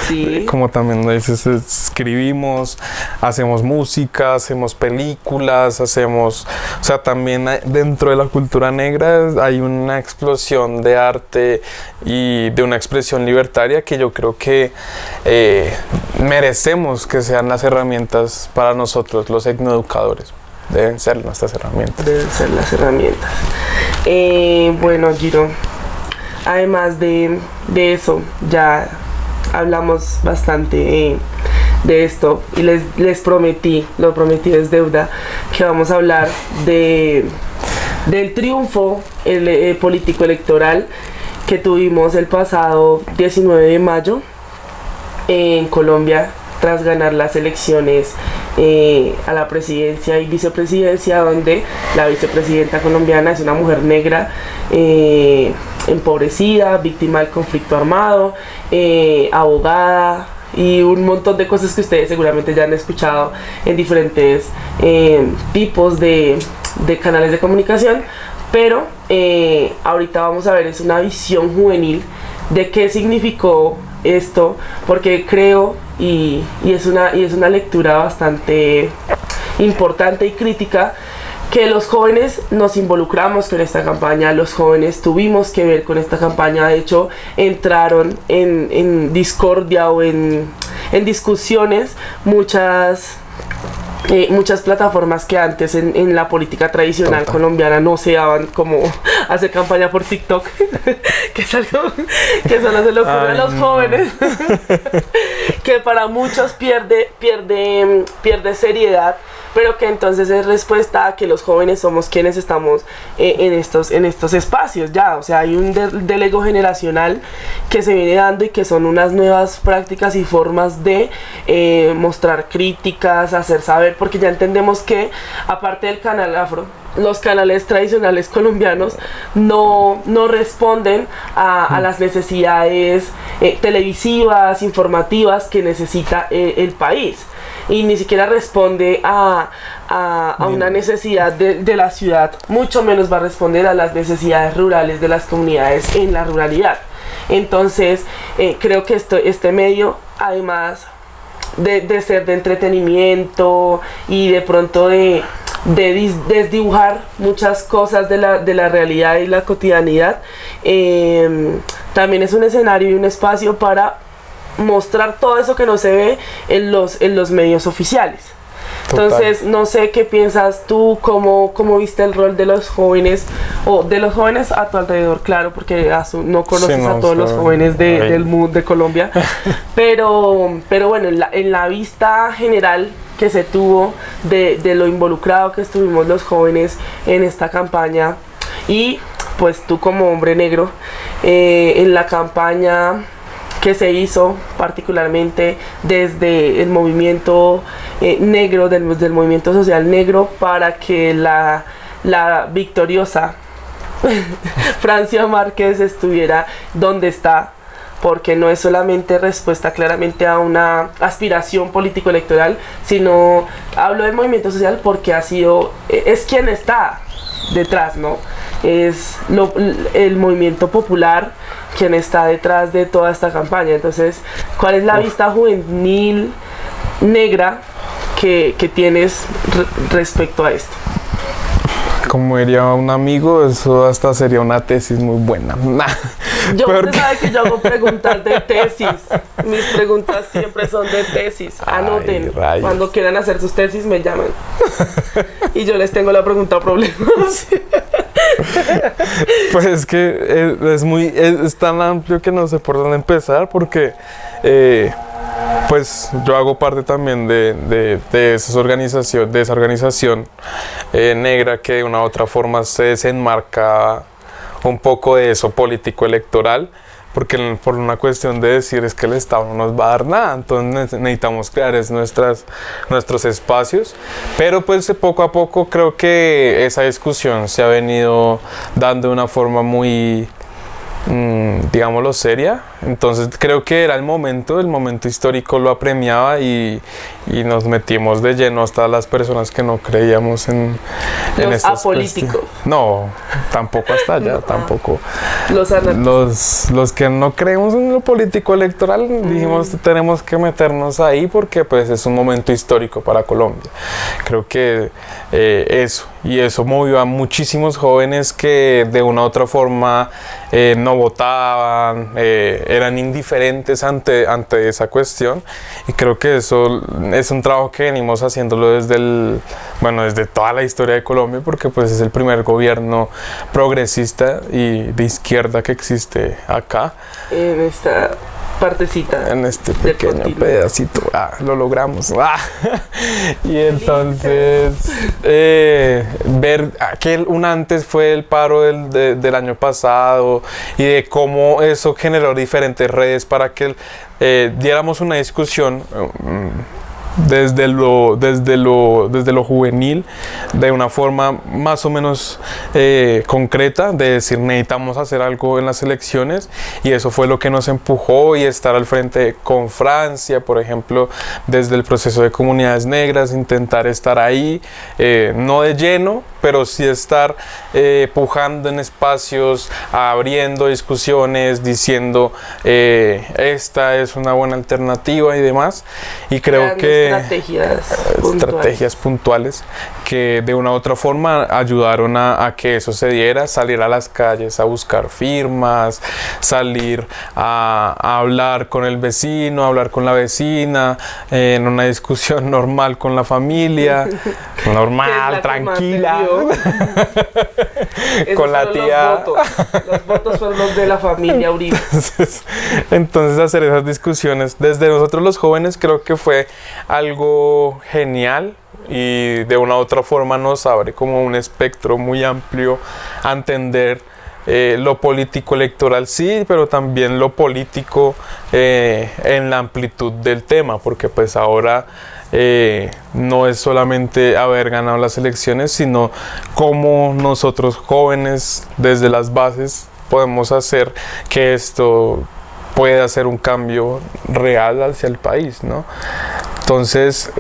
sí, como también dices, escribimos, hacemos música, hacemos películas, o sea, también dentro de la cultura negra hay una explosión de arte y de una expresión libertaria que yo creo que merecemos que sean las herramientas para nosotros, los etnoeducadores. Deben ser nuestras herramientas. Deben ser las herramientas. Bueno, Giro, además de eso, ya hablamos bastante de esto y les prometí, lo prometí es deuda, que vamos a hablar del triunfo político electoral que tuvimos el pasado 19 de mayo en Colombia, tras ganar las elecciones a la presidencia y vicepresidencia, donde la vicepresidenta colombiana es una mujer negra, empobrecida, víctima del conflicto armado, abogada y un montón de cosas que ustedes seguramente ya han escuchado en diferentes tipos de canales de comunicación, pero ahorita vamos a ver, es una visión juvenil de qué significó esto, porque creo y es una lectura bastante importante y crítica, que los jóvenes nos involucramos con esta campaña, los jóvenes tuvimos que ver con esta campaña. De hecho, entraron en discordia o en discusiones muchas plataformas que antes en la política tradicional colombiana no se daban, como hacer campaña por TikTok, que es algo que solo se le ocurre a los jóvenes, que para muchos pierde seriedad, pero que entonces es respuesta a que los jóvenes somos quienes estamos en estos espacios ya, o sea, hay un delego generacional que se viene dando y que son unas nuevas prácticas y formas de mostrar críticas, hacer saber, porque ya entendemos que aparte del canal Afro, los canales tradicionales colombianos no responden a las necesidades televisivas, informativas que necesita el país, y ni siquiera responde a una necesidad de la ciudad, mucho menos va a responder a las necesidades rurales de las comunidades en la ruralidad. Entonces creo que este medio, además de ser de entretenimiento y de pronto de desdibujar muchas cosas de la realidad y la cotidianidad, también es un escenario y un espacio para mostrar todo eso que no se ve en los medios oficiales. Entonces, no sé qué piensas tú, cómo viste el rol de los jóvenes, o de los jóvenes a tu alrededor, claro, porque no conoces a todos los jóvenes del mundo de Colombia, pero bueno, en la vista general que se tuvo de lo involucrado que estuvimos los jóvenes en esta campaña, y pues tú como hombre negro, en la campaña que se hizo particularmente desde el movimiento negro, del movimiento social negro, para que la victoriosa Francia Márquez estuviera donde está, porque no es solamente respuesta claramente a una aspiración político-electoral, sino hablo del movimiento social porque es quien está detrás, ¿no? Es el movimiento popular quien está detrás de toda esta campaña. Entonces, ¿cuál es la vista juvenil negra que tienes respecto a esto? Como diría un amigo, eso hasta sería una tesis muy buena. Usted sabe que yo hago preguntas de tesis. Mis preguntas siempre son de tesis. Anoten. Ay, cuando quieran hacer sus tesis me llaman. Y yo les tengo la pregunta problema. Pues es que es tan amplio que no sé por dónde empezar, porque pues yo hago parte también de esa organización negra, que de una u otra forma se desenmarca un poco de eso político electoral, porque por una cuestión de decir es que el Estado no nos va a dar nada, entonces necesitamos crear nuestros espacios, pero pues poco a poco creo que esa discusión se ha venido dando de una forma muy, digámoslo, seria. Entonces creo que era el momento histórico lo apremiaba, y nos metimos de lleno hasta las personas que no creíamos en los apolíticos. No, tampoco hasta allá, tampoco. Los que no creemos en lo político electoral, dijimos tenemos que meternos ahí porque pues es un momento histórico para Colombia. Creo que eso movió a muchísimos jóvenes que de una u otra forma no votaban, eran indiferentes ante esa cuestión, y creo que eso es un trabajo que venimos haciéndolo desde toda la historia de Colombia, porque pues es el primer gobierno progresista y de izquierda que existe acá. En esta partecita. En este pequeño pedacito. Lo logramos. Y entonces ver que un antes fue el paro del año pasado, y de cómo eso generó diferentes redes para que diéramos una discusión desde lo juvenil, de una forma más o menos concreta, de decir necesitamos hacer algo en las elecciones, y eso fue lo que nos empujó, y estar al frente con Francia, por ejemplo, desde el proceso de comunidades negras, intentar estar ahí, no de lleno, pero sí estar pujando en espacios, abriendo discusiones, diciendo esta es una buena alternativa y demás, y creo que estrategias puntuales que de una u otra forma ayudaron a que eso se diera, salir a las calles a buscar firmas, salir a hablar con el vecino, hablar con la vecina, en una discusión normal con la familia, normal, tranquila. Claro. Con la tía. Los votos fueron los de la familia Uribe. Entonces hacer esas discusiones desde nosotros los jóvenes creo que fue algo genial y de una u otra forma nos abre como un espectro muy amplio a entender lo político electoral, sí, pero también lo político en la amplitud del tema, porque pues ahora no es solamente haber ganado las elecciones, sino cómo nosotros jóvenes desde las bases podemos hacer que esto pueda hacer un cambio real hacia el país, ¿no? Entonces,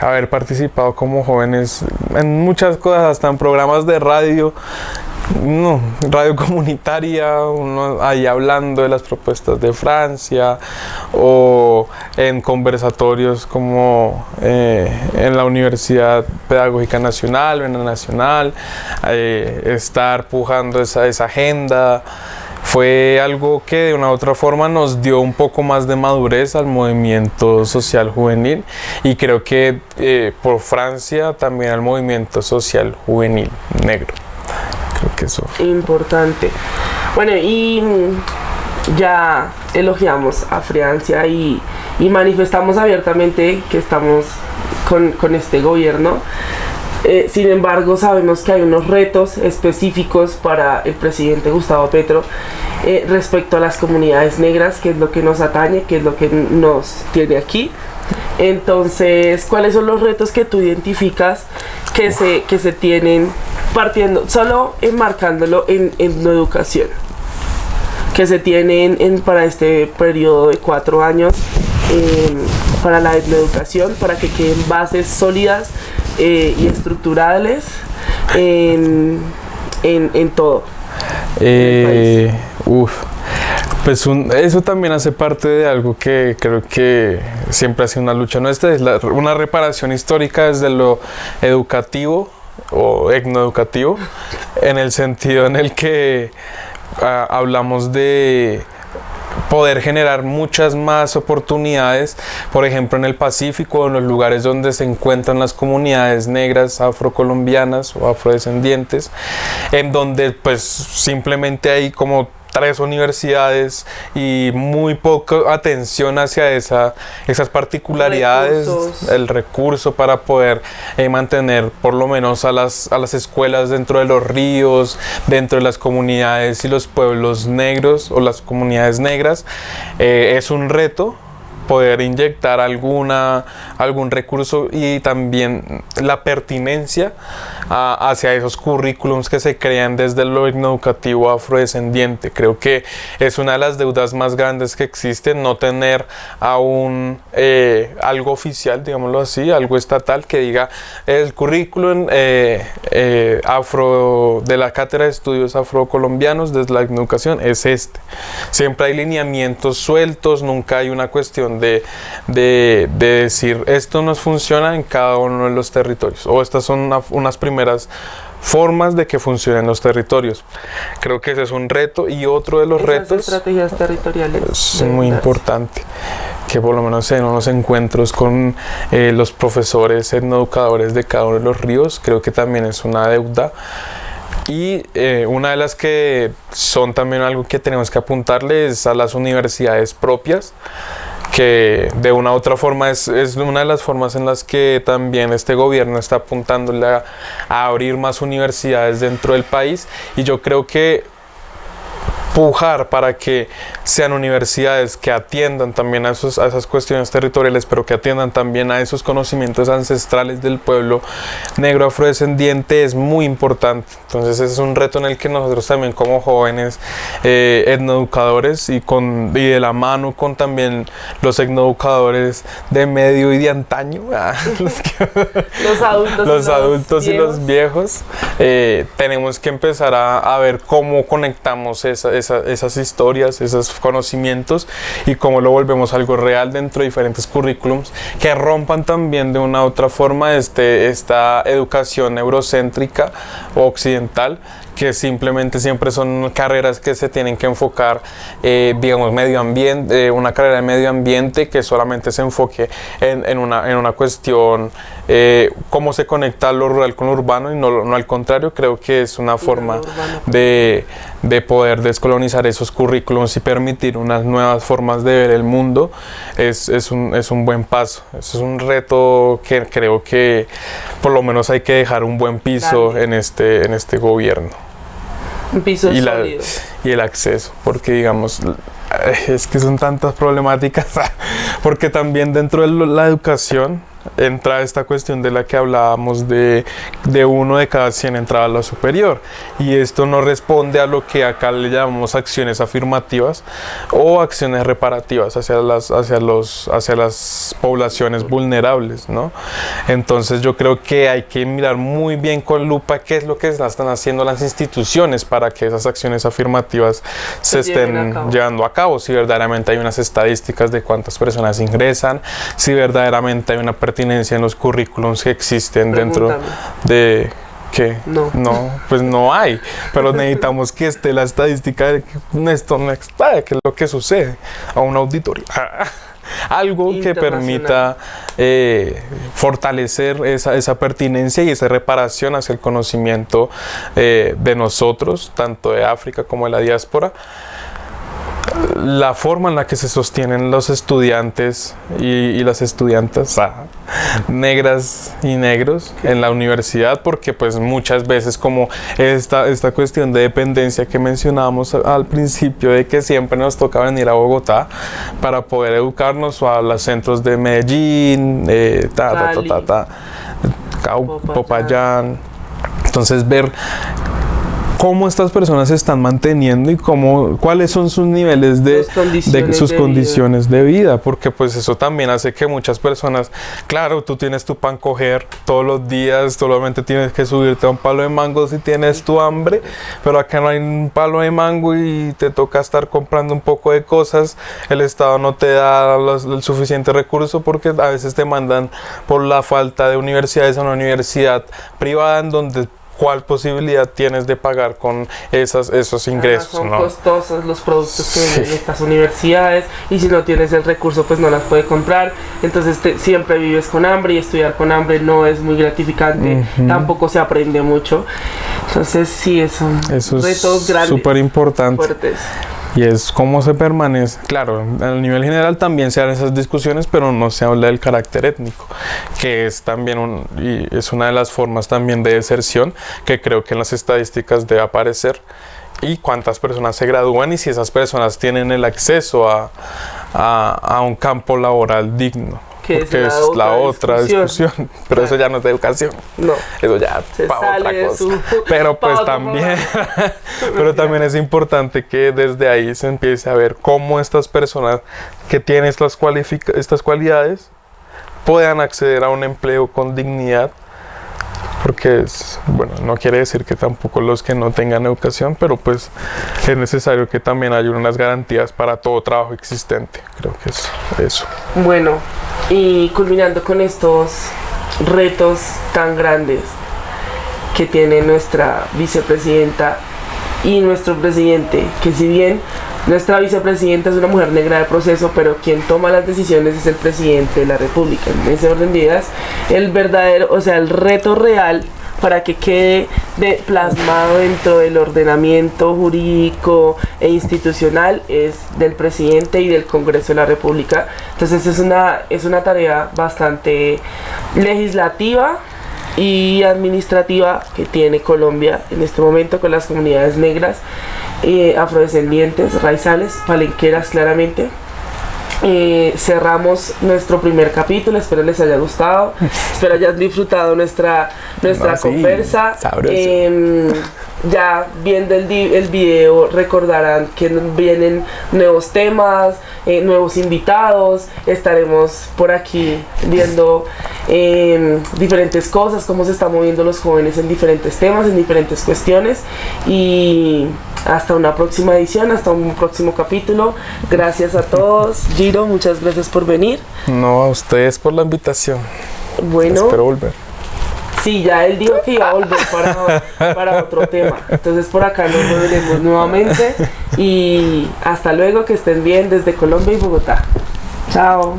haber participado como jóvenes en muchas cosas, hasta en programas de radio, no, radio comunitaria, uno ahí hablando de las propuestas de Francia, o en conversatorios como en la Universidad Pedagógica Nacional o en la Nacional, estar pujando esa agenda. Fue algo que de una u otra forma nos dio un poco más de madurez al movimiento social juvenil y creo que por Francia también al movimiento social juvenil negro. Creo que eso fue importante. Bueno, y ya elogiamos a Francia y manifestamos abiertamente que estamos con este gobierno. Sin embargo, sabemos que hay unos retos específicos para el presidente Gustavo Petro respecto a las comunidades negras, que es lo que nos atañe, que es lo que nos tiene aquí. Entonces, ¿cuáles son los retos que tú identificas que se tienen partiendo, solo enmarcándolo en la educación, que se tienen para este periodo de 4 años para la educación, para que queden bases sólidas y estructurales en todo el país? Pues eso también hace parte de algo que creo que siempre ha sido una lucha nuestra, es una reparación histórica desde lo educativo o etnoeducativo, en el sentido en el que hablamos de poder generar muchas más oportunidades, por ejemplo en el Pacífico, en los lugares donde se encuentran las comunidades negras afrocolombianas o afrodescendientes, en donde pues simplemente hay como 3 universidades y muy poca atención hacia esas particularidades, el recurso para poder mantener por lo menos a las escuelas dentro de los ríos, dentro de las comunidades y los pueblos negros o las comunidades negras. Es un reto poder inyectar algún recurso y también la pertinencia hacia esos currículums que se crean desde lo educativo afrodescendiente. Creo que es una de las deudas más grandes que existen, no tener aún algo oficial, digámoslo así, algo estatal que diga el currículum afro de la Cátedra de Estudios Afrocolombianos desde la educación es este. Siempre hay lineamientos sueltos, nunca hay una cuestión de decir esto nos funciona en cada uno de los territorios, o estas son unas primeras formas de que funcionen los territorios. Creo que ese es un reto, y otro de los retos, estrategias territoriales, es muy importante, que por lo menos en unos encuentros con los profesores etnoeducadores de cada uno de los ríos, creo que también es una deuda. Y una de las que son también algo que tenemos que apuntarle es a las universidades propias, que de una u otra forma es una de las formas en las que también este gobierno está apuntándole a abrir más universidades dentro del país, y yo creo que pujar para que sean universidades que atiendan también a esas cuestiones territoriales, pero que atiendan también a esos conocimientos ancestrales del pueblo negro afrodescendiente es muy importante. Entonces ese es un reto en el que nosotros también como jóvenes etnoeducadores y de la mano con también los etnoeducadores de medio y de antaño, los adultos y los viejos, tenemos que empezar a ver cómo conectamos esas historias, esos conocimientos, y cómo lo volvemos algo real dentro de diferentes currículums que rompan también de una u otra forma esta educación eurocéntrica o occidental que simplemente siempre son carreras que se tienen que enfocar, digamos, medio ambiente, una carrera de medio ambiente que solamente se enfoque en una cuestión, cómo se conecta lo rural con lo urbano y no al contrario. Creo que es una forma de poder descolonizar esos currículums y permitir unas nuevas formas de ver el mundo. Es un buen paso, es un reto que creo que por lo menos hay que dejar un buen piso en este gobierno. Un piso sólido. Y el acceso, porque digamos, es que son tantas problemáticas, porque también dentro de la educación entra esta cuestión de la que hablábamos de 1 de cada 100 entraba a la superior, y esto no responde a lo que acá le llamamos acciones afirmativas o acciones reparativas hacia las poblaciones vulnerables, ¿no? Entonces yo creo que hay que mirar muy bien con lupa qué es lo que están haciendo las instituciones para que esas acciones afirmativas se estén llevando a cabo, si verdaderamente hay unas estadísticas de cuántas personas ingresan, si verdaderamente hay una pertinencia en los currículums que existen dentro de... ¿Qué? No, pues no hay, pero necesitamos que esté la estadística de que esto no está, que es lo que sucede a una auditoría. Algo que permita fortalecer esa pertinencia y esa reparación hacia el conocimiento de nosotros, tanto de África como de la diáspora. La forma en la que se sostienen los estudiantes y las estudiantas negras y negros en la universidad, porque pues muchas veces, como esta cuestión de dependencia que mencionábamos al principio, de que siempre nos toca venir a Bogotá para poder educarnos, o a los centros de Medellín, Popayán. Entonces ver cómo estas personas se están manteniendo y cuáles son sus niveles sus condiciones de vida, porque pues eso también hace que muchas personas, claro, tú tienes tu pan coger todos los días, solamente tienes que subirte a un palo de mango si tienes tu hambre, pero acá no hay un palo de mango y te toca estar comprando un poco de cosas, el Estado no te da el suficiente recurso porque a veces te mandan por la falta de universidades a una universidad privada en donde ¿cuál posibilidad tienes de pagar con esos ingresos? Son costosos los productos que venden en estas universidades, y si no tienes el recurso pues no las puedes comprar, entonces siempre vives con hambre, y estudiar con hambre no es muy gratificante, tampoco se aprende mucho, entonces sí, son retos grandes, súper importantes, fuertes. Y es cómo se permanece. Claro, a nivel general también se dan esas discusiones, pero no se habla del carácter étnico, que es también es una de las formas también de deserción que creo que en las estadísticas debe aparecer, y cuántas personas se gradúan y si esas personas tienen el acceso a un campo laboral digno. Que porque es la otra discusión. Pero eso ya no es de educación. No. Eso ya para otra cosa. Pero pues también, pero también es importante que desde ahí se empiece a ver cómo estas personas que tienen estas cualidades puedan acceder a un empleo con dignidad. Porque no quiere decir que tampoco los que no tengan educación, pero pues es necesario que también haya unas garantías para todo trabajo existente. Creo que es eso. Bueno, y culminando con estos retos tan grandes que tiene nuestra vicepresidenta y nuestro presidente, que si bien nuestra vicepresidenta es una mujer negra de proceso, pero quien toma las decisiones es el presidente de la República. En ese orden de ideas, el reto real para que quede plasmado dentro del ordenamiento jurídico e institucional es del presidente y del Congreso de la República. Entonces es una tarea bastante legislativa y administrativa que tiene Colombia en este momento con las comunidades negras, afrodescendientes, raizales, palenqueras claramente. Cerramos nuestro primer capítulo, espero les haya gustado, espero hayan disfrutado nuestra conversa. Ya viendo el video recordarán que vienen nuevos temas, nuevos invitados, estaremos por aquí viendo diferentes cosas, cómo se están moviendo los jóvenes en diferentes temas, en diferentes cuestiones, y hasta una próxima edición, hasta un próximo capítulo. Gracias a todos. Giro, muchas gracias por venir. No, a ustedes por la invitación. Bueno, espero volver. Sí, ya él dijo que iba a volver para otro tema. Entonces por acá nos veremos nuevamente y hasta luego, que estén bien desde Colombia y Bogotá. Chao.